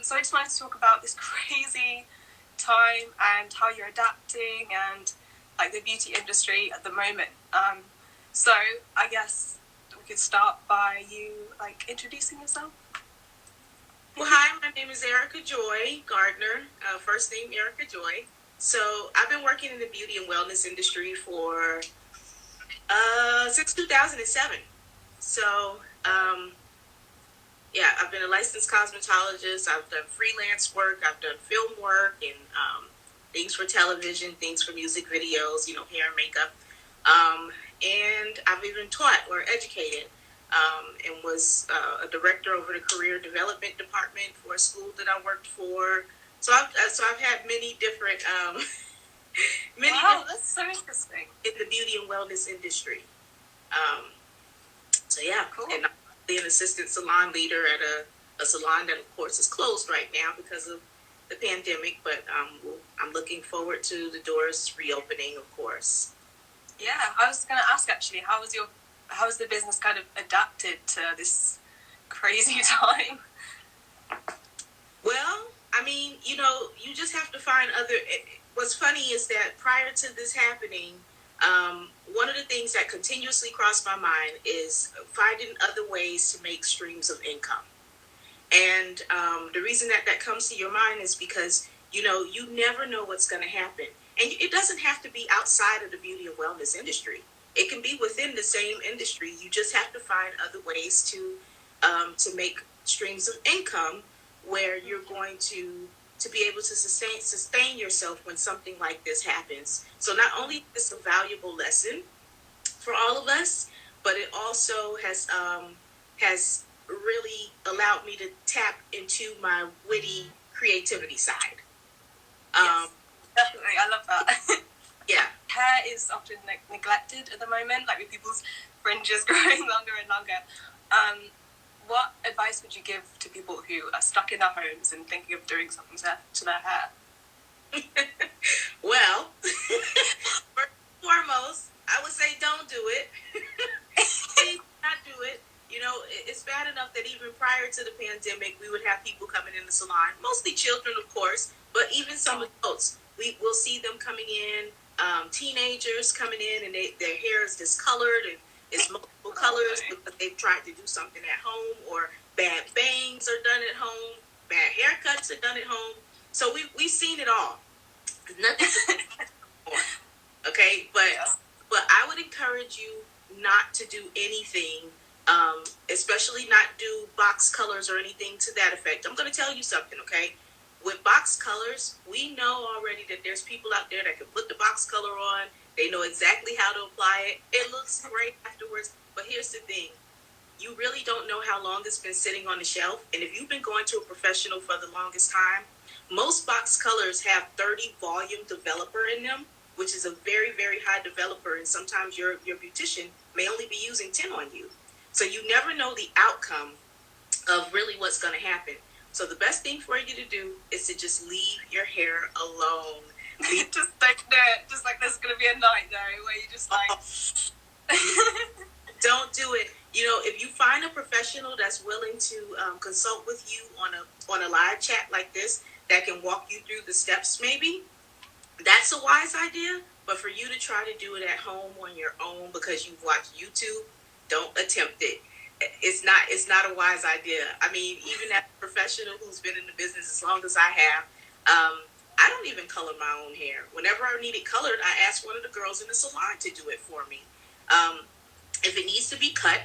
So I just wanted to talk about this crazy time and how you're adapting and like the beauty industry at the moment. So I guess we could start by you like introducing yourself. Well, hi, my name is Erikajoy Gardner. First name Erikajoy. So I've been working in the beauty and wellness industry for since 2007. So yeah, I've been a licensed cosmetologist. I've done freelance work. I've done film work and things for television, things for music videos. Hair and makeup. And I've even taught or educated. And was a director over the career development department for a school that I worked for. So I've had many different Wow, that's so interesting. In the beauty and wellness industry. So yeah, cool. And I'm an assistant salon leader at a salon that of course is closed right now because of the pandemic, but I'm looking forward to the doors reopening, of course. Yeah, I was going to ask actually, how has the business kind of adapted to this crazy time? Well, I mean, you just have to find other. What's funny is that prior to this happening, one of the things that continuously crossed my mind is finding other ways to make streams of income. And the reason that comes to your mind is because, you never know what's going to happen. And it doesn't have to be outside of the beauty and wellness industry. It can be within the same industry. You just have to find other ways to make streams of income where you're going to be able to sustain yourself when something like this happens. So not only is this a valuable lesson for all of us, but it also has really allowed me to tap into my witty creativity side. Yes, definitely, I love that. Yeah. Hair is often neglected at the moment, like with people's fringes growing longer and longer. What advice would you give to people who are stuck in their homes and thinking of doing something to their hair? Well, first and foremost, I would say don't do it. Please not do it. It's bad enough that even prior to the pandemic, we would have people coming in the salon, mostly children, of course, but even some adults. We will see them coming in, teenagers coming in, and their hair is discolored and it's multiple colors because they've tried to do something at home, or bad bangs are done at home, bad haircuts are done at home. So we've seen it all. Nothing. Okay, but I would encourage you not to do anything, especially not do box colors or anything to that effect. I'm going to tell you something, okay? With box colors, we know already that there's people out there that can put the box color on. They know exactly how to apply it. It looks great afterwards. But here's the thing. You really don't know how long it's been sitting on the shelf. And if you've been going to a professional for the longest time, most box colors have 30 volume developer in them, which is a very, very high developer. And sometimes your beautician may only be using 10 on you. So you never know the outcome of really what's going to happen. So the best thing for you to do is to just leave your hair alone. Just don't do it. Just like there's going to be a night though where you just like... Don't do it. If you find a professional that's willing to consult with you on a live chat like this, that can walk you through the steps maybe, that's a wise idea. But for you to try to do it at home on your own because you've watched YouTube, don't attempt it. It's not a wise idea. I mean, even as a professional who's been in the business as long as I have, I don't even color my own hair. Whenever I need it colored, I ask one of the girls in the salon to do it for me. If it needs to be cut,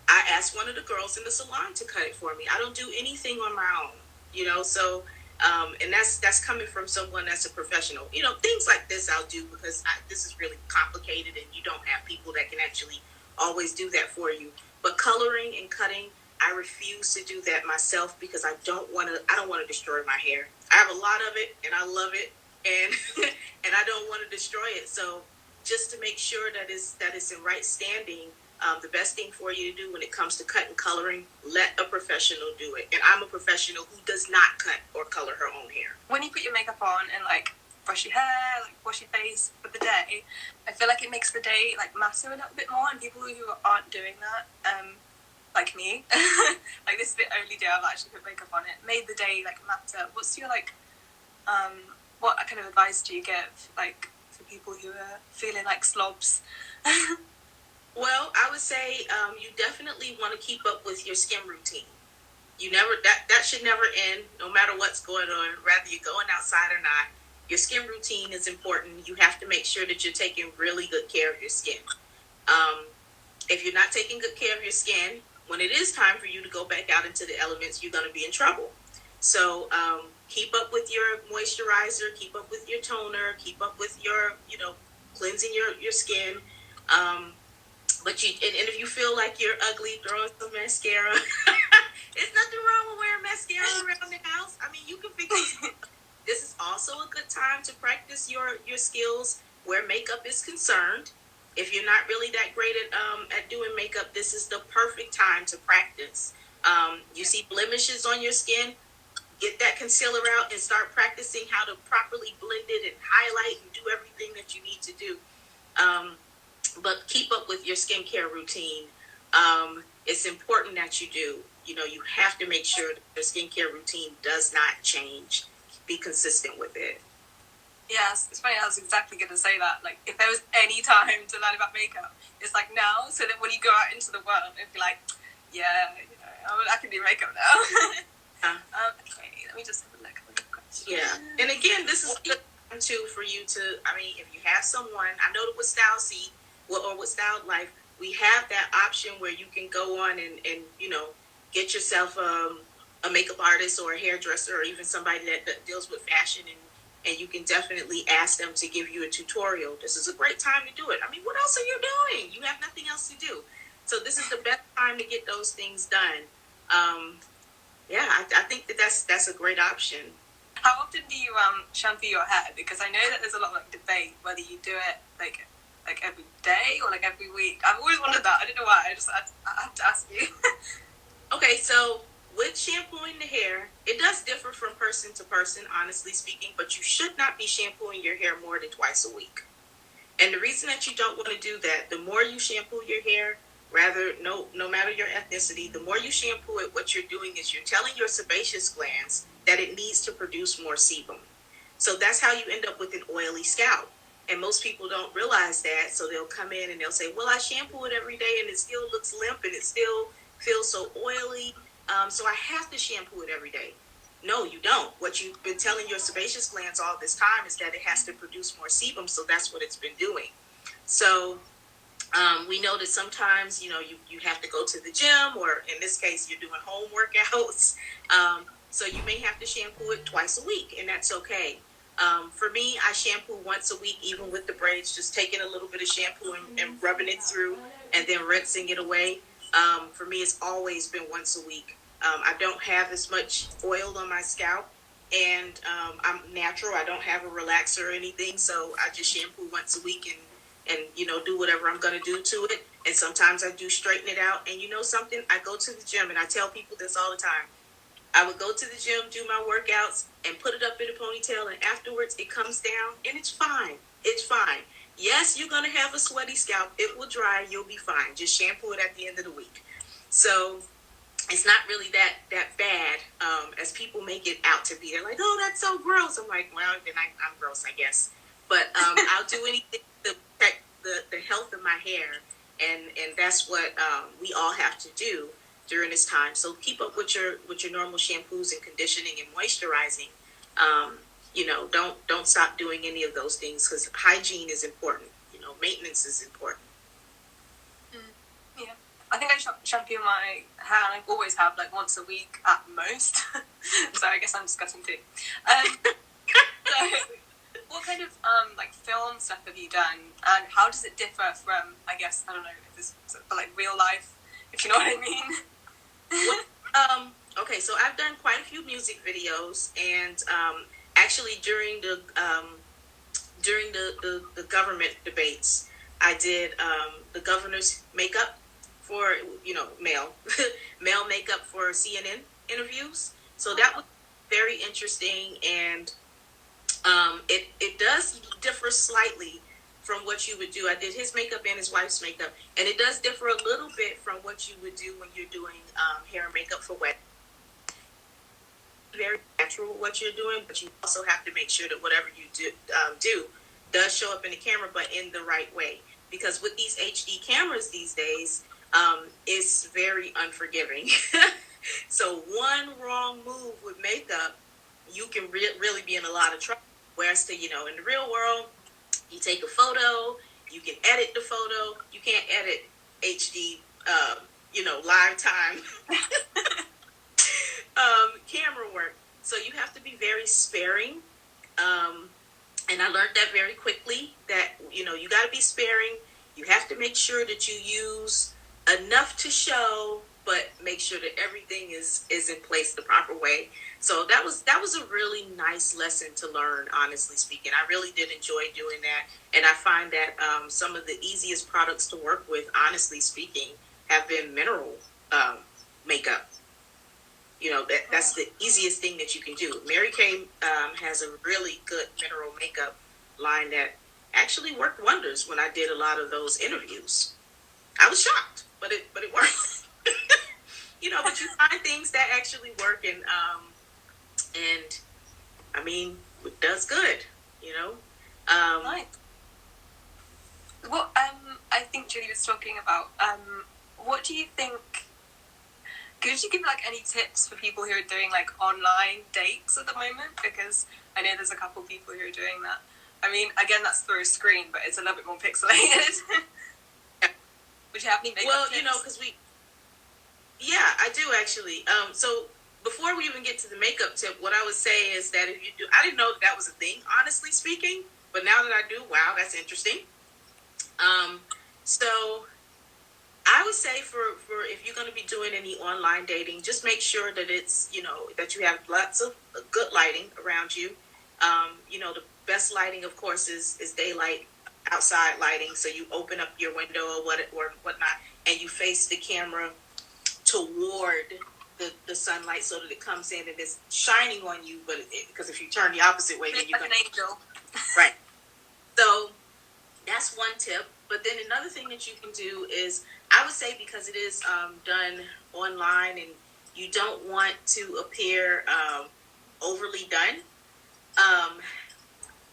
I ask one of the girls in the salon to cut it for me. I don't do anything on my own, so, and that's coming from someone that's a professional. Things like this I'll do because this is really complicated and you don't have people that can actually always do that for you. But coloring and cutting, I refuse to do that myself because I don't want to destroy my hair. I have a lot of it and I love it, and and I don't want to destroy it. So just to make sure that it's in right standing, the best thing for you to do when it comes to cut and coloring, let a professional do it. And I'm a professional who does not cut or color her own hair. When you put your makeup on and like brush your hair, like wash your face for the day, I feel like it makes the day like matter a little bit more. And people who aren't doing that, like me. Like this is the only day I've actually put makeup on it. Made the day like matter. What's your like what kind of advice do you give like for people who are feeling like slobs? Well, I would say you definitely want to keep up with your skin routine. You never that should never end, no matter what's going on, whether you're going outside or not. Your skin routine is important. You have to make sure that you're taking really good care of your skin. If you're not taking good care of your skin, when it is time for you to go back out into the elements, you're going to be in trouble. So keep up with your moisturizer, keep up with your toner, keep up with your, cleansing your skin. But and if you feel like you're ugly, throw in some mascara. There's nothing wrong with wearing mascara around the house. I mean, you can fix it. This is also a good time to practice your skills where makeup is concerned. If you're not really that great at doing makeup, this is the perfect time to practice. You see blemishes on your skin, get that concealer out and start practicing how to properly blend it and highlight and do everything that you need to do. But keep up with your skincare routine. It's important that you do. You have to make sure that your skincare routine does not change. Be consistent with it. Yes, it's funny. I was exactly going to say that. Like, if there was any time to learn about makeup, it's like now, so that when you go out into the world, it'd be like, yeah, I can do makeup now. Okay, let me just have a look at the question. Yeah, and again, this is a good time too for you to. I mean, if you have someone, I know that with StyldC or with StyldLife, we have that option where you can go on and get yourself a makeup artist or a hairdresser or even somebody that deals with fashion, and you can definitely ask them to give you a tutorial. This is a great time to do it. I mean, what else are you doing? You have nothing else to do. So this is the best time to get those things done. I think that's a great option. How often do you shampoo your hair? Because I know that there's a lot of debate whether you do it like every day or like every week. I've always wondered that. I don't know why. I have to ask you. Okay, so with shampooing the hair, it does differ from person to person, honestly speaking, but you should not be shampooing your hair more than twice a week. And the reason that you don't want to do that, the more you shampoo your hair, no matter your ethnicity, the more you shampoo it, what you're doing is you're telling your sebaceous glands that it needs to produce more sebum. So that's how you end up with an oily scalp. And most people don't realize that, so they'll come in and they'll say, well, I shampoo it every day and it still looks limp and it still feels so oily, so I have to shampoo it every day. No, you don't. What you've been telling your sebaceous glands all this time is that it has to produce more sebum, so that's what it's been doing. So we know that sometimes, you have to go to the gym, or in this case, you're doing home workouts. So you may have to shampoo it twice a week, and that's okay. For me, I shampoo once a week, even with the braids, just taking a little bit of shampoo and rubbing it through and then rinsing it away. For me, it's always been once a week. I don't have as much oil on my scalp, and I'm natural. I don't have a relaxer or anything, so I just shampoo once a week and do whatever I'm going to do to it. And sometimes I do straighten it out. And something? I go to the gym, and I tell people this all the time. I would go to the gym, do my workouts, and put it up in a ponytail, and afterwards it comes down, and it's fine. It's fine. Yes, you're going to have a sweaty scalp. It will dry. You'll be fine. Just shampoo it at the end of the week. So it's not really that bad as people make it out to be. They're like, oh, that's so gross. I'm like, well, then I'm gross, I guess. But I'll do anything to protect the health of my hair, and that's what we all have to do during this time. So keep up with your normal shampoos and conditioning and moisturizing. Don't stop doing any of those things, because hygiene is important. Maintenance is important. Yeah, I think I shampoo my hair, and I always have like once a week at most. So I guess I'm disgusting too. So what kind of film stuff have you done, and how does it differ from, I guess, I don't know, if this like real life, if you know what I mean? Okay, so I've done quite a few music videos, and actually during the government debates, I did the governor's makeup for male makeup for CNN interviews. So that was very interesting, and it does differ slightly from what you would do. I did his makeup and his wife's makeup, and it does differ a little bit from what you would do when you're doing hair and makeup for weddings. Very natural what you're doing, but you also have to make sure that whatever you do does show up in the camera, but in the right way. Because with these HD cameras these days, it's very unforgiving. So one wrong move with makeup, you can really be in a lot of trouble. Whereas in the real world, you take a photo, you can edit the photo. You can't edit HD, live time camera work. So you have to be very sparing. And I learned that very quickly, that, you got to be sparing. You have to make sure that you use enough to show, but make sure that everything is in place the proper way. So that was a really nice lesson to learn, honestly speaking. I really did enjoy doing that. And I find that some of the easiest products to work with, honestly speaking, have been mineral makeup. That's the easiest thing that you can do. Mary Kay has a really good mineral makeup line that actually worked wonders when I did a lot of those interviews. I was shocked, but it worked. But you find things that actually work, and I mean, it does good. Right. What I think Julie was talking about. What do you think? Could you give any tips for people who are doing online dates at the moment? Because I know there's a couple of people who are doing that. I mean, again, that's through a screen, but it's a little bit more pixelated. Would you have any makeup tips? Because yeah, I do actually. So before we even get to the makeup tip, what I would say is that if you do, I didn't know that was a thing, honestly speaking, but now that I do, wow, that's interesting. So I would say for if you're going to be doing any online dating, just make sure that it's, that you have lots of good lighting around you. The best lighting, of course, is daylight, outside lighting. So you open up your window or whatnot, and you face the camera toward the sunlight so that it comes in and it's shining on you. But because if you turn the opposite way, then you're like an angel. Right. So that's one tip. But then another thing that you can do is, I would say, because it is done online and you don't want to appear overly done,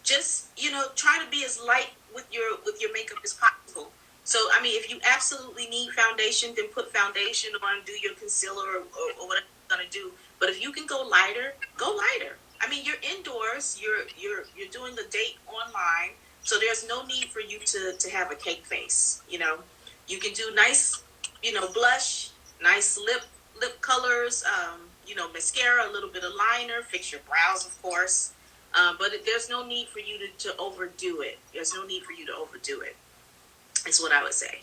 just try to be as light with your makeup as possible. So I mean, if you absolutely need foundation, then put foundation on, do your concealer or whatever you're gonna do. But if you can go lighter, go lighter. I mean, you're indoors, you're doing the date online. So there's no need for you to have a cake face. You can do nice, blush, nice lip colors, mascara, a little bit of liner, fix your brows, of course. But there's no need for you to overdo it. There's no need for you to overdo it. Is what I would say.